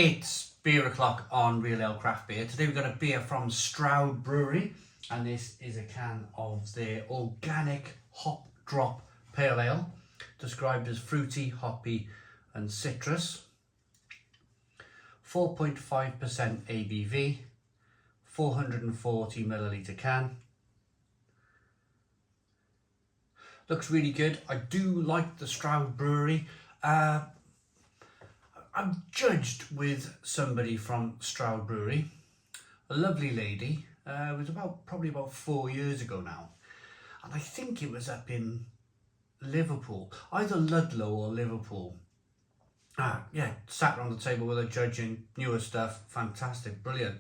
It's beer o'clock on Real Ale Craft Beer. Today we've got a beer from Stroud Brewery, and this is a can of their organic hop drop pale ale, described as fruity, hoppy and citrus. 4.5% ABV, 440 milliliter can. Looks really good. I do like the Stroud Brewery. I'm judged with somebody from Stroud Brewery, a lovely lady. It was probably about 4 years ago now, and I think it was up in Liverpool, either Ludlow or Liverpool. Yeah, sat around the table with her judging newer stuff. Fantastic, brilliant.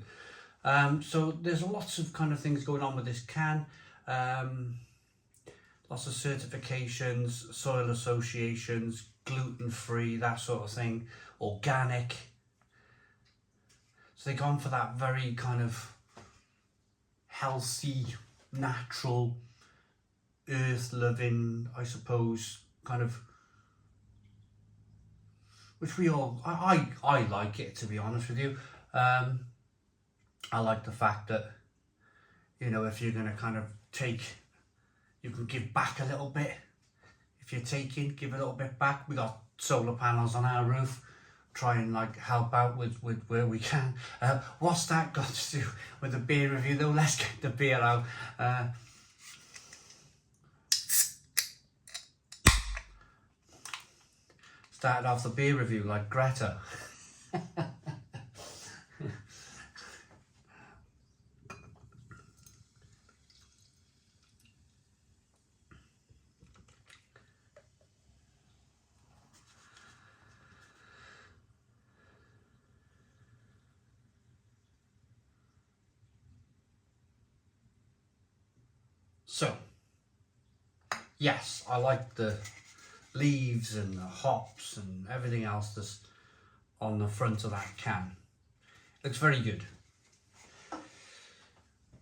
So there's lots of kind of things going on with this can. Lots of certifications, soil associations, gluten-free, that sort of thing, organic. So they've gone for that very kind of healthy, natural, earth-loving, I suppose, kind of, which we all, I like it, to be honest with you. I like the fact that, you know, if you're going to kind of take, you can give back a little bit. If you're taking, give a little bit back. We got solar panels on our roof. Try and like help out with where we can. What's that got to do with the beer review though? Let's get the beer out. Started off the beer review like Greta. So, yes, I like the leaves and the hops and everything else that's on the front of that can. Looks very good.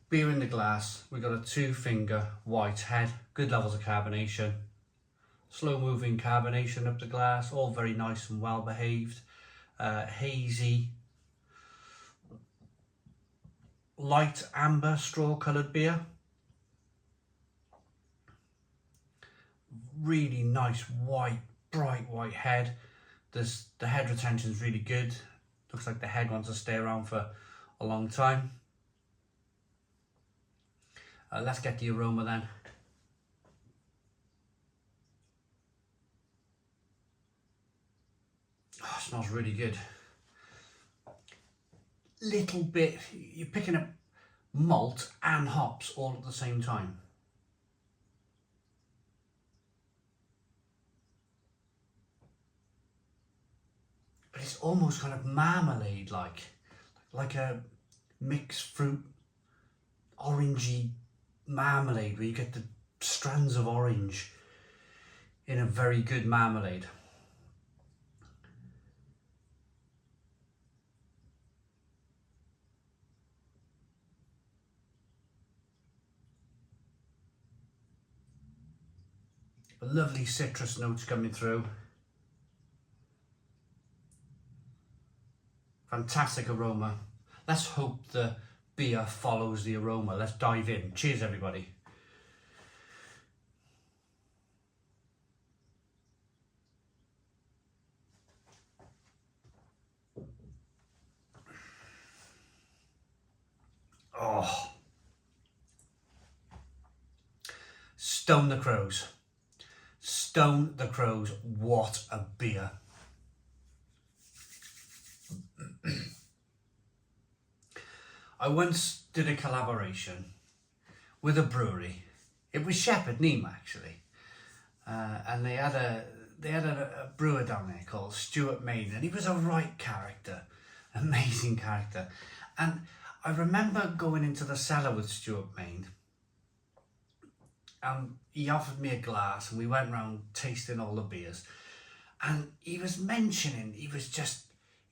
Beer in the glass. We got a 2-finger white head. Good levels of carbonation. Slow moving carbonation up the glass. All very nice and well behaved. Hazy, light amber straw coloured beer. Really nice white, bright white head. The head retention is really good. Looks like the head wants to stay around for a long time. Let's get the aroma then. Oh, it smells really good. Little bit, you're picking up malt and hops all at the same time. But it's almost kind of marmalade like a mixed fruit orangey marmalade, where you get the strands of orange in a very good marmalade. Lovely citrus notes coming through. Fantastic aroma. Let's hope the beer follows the aroma. Let's dive in. Cheers, everybody. Oh. Stone the crows. Stone the crows. What a beer. I once did a collaboration with a brewery. It was Shepherd Neame actually, and they had a brewer down there called Stuart Main, and he was a right character, amazing character. And I remember going into the cellar with Stuart Main, and he offered me a glass, and we went round tasting all the beers, and he was mentioning he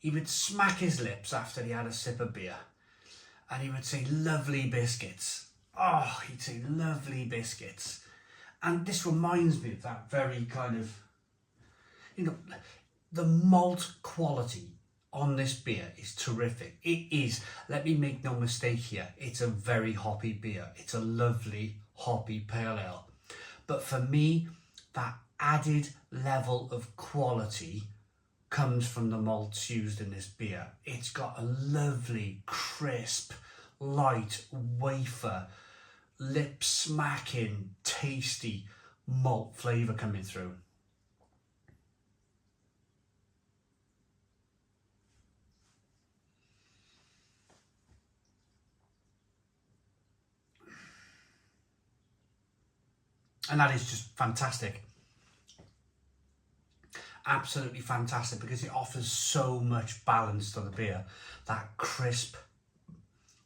would smack his lips after he had a sip of beer, and he would say lovely biscuits. Oh, he'd say lovely biscuits. And this reminds me of that very kind of, you know, the malt quality on this beer is terrific. It is, let me make no mistake here, it's a very hoppy beer. It's a lovely hoppy pale ale. But for me, that added level of quality comes from the malts used in this beer. It's got a lovely, crisp, light, wafer, lip smacking, tasty malt flavour coming through. And that is just fantastic. Absolutely fantastic, because it offers so much balance to the beer. That crisp,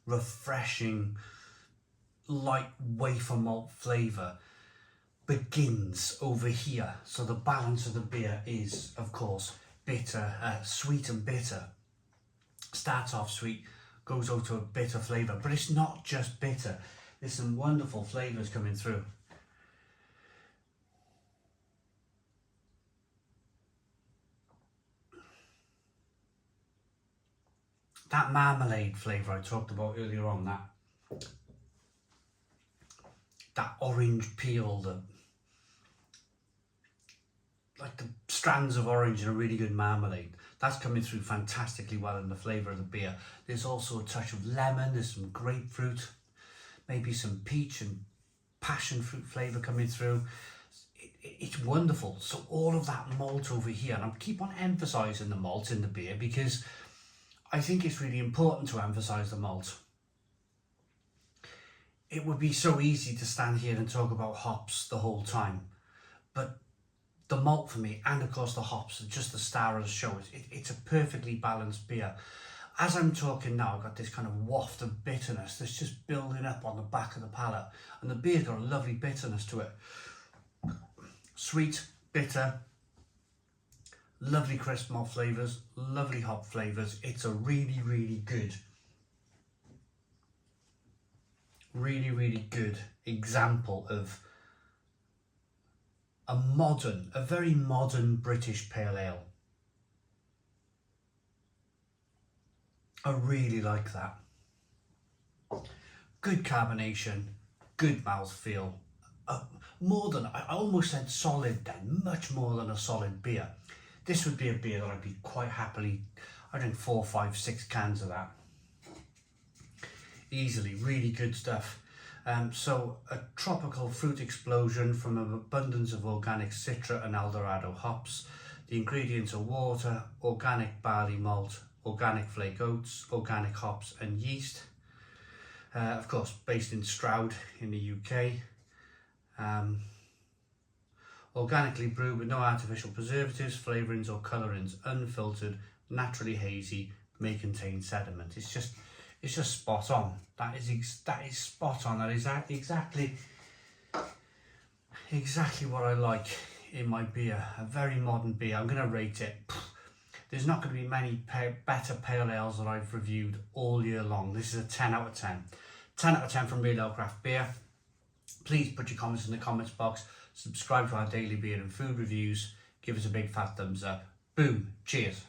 refreshing, light wafer malt flavour begins over here. So the balance of the beer is, of course, bitter, sweet and bitter. Starts off sweet, goes over to a bitter flavour, but it's not just bitter. There's some wonderful flavours coming through. That marmalade flavour I talked about earlier on, that orange peel, like the strands of orange in a really good marmalade, that's coming through fantastically well in the flavour of the beer. There's also a touch of lemon, there's some grapefruit, maybe some peach and passion fruit flavour coming through. It's wonderful. So all of that malt over here, and I keep on emphasising the malt in the beer because I think it's really important to emphasise the malt. It would be so easy to stand here and talk about hops the whole time, but the malt for me, and of course the hops, are just the star of the show. It's a perfectly balanced beer. As I'm talking now, I've got this kind of waft of bitterness that's just building up on the back of the palate, and the beer's got a lovely bitterness to it. Sweet, bitter, lovely crisp malt flavours, lovely hop flavours. It's a really, really good, really good example of a very modern British pale ale. I really like that. Good carbonation, good mouthfeel. More than, I almost said solid then, much more than a solid beer. This would be a beer that I'd be quite happily, I drink 4, 5, 6 cans of that. Easily, really good stuff. So a tropical fruit explosion from an abundance of organic Citra and Eldorado hops. The ingredients are water, organic barley malt, organic flake oats, organic hops and yeast. Of course, based in Stroud in the UK. Organically brewed with no artificial preservatives, flavourings or colourings, unfiltered, naturally hazy, may contain sediment. It's just spot on. That is spot on. That is exactly what I like in my beer. A very modern beer. I'm going to rate it. There's not going to be many better pale ales that I've reviewed all year long. This is a 10 out of 10. 10 out of 10 from Real Ale Craft Beer. Please put your comments in the comments box. Subscribe to our daily beer and food reviews. Give us a big fat thumbs up. Boom. Cheers.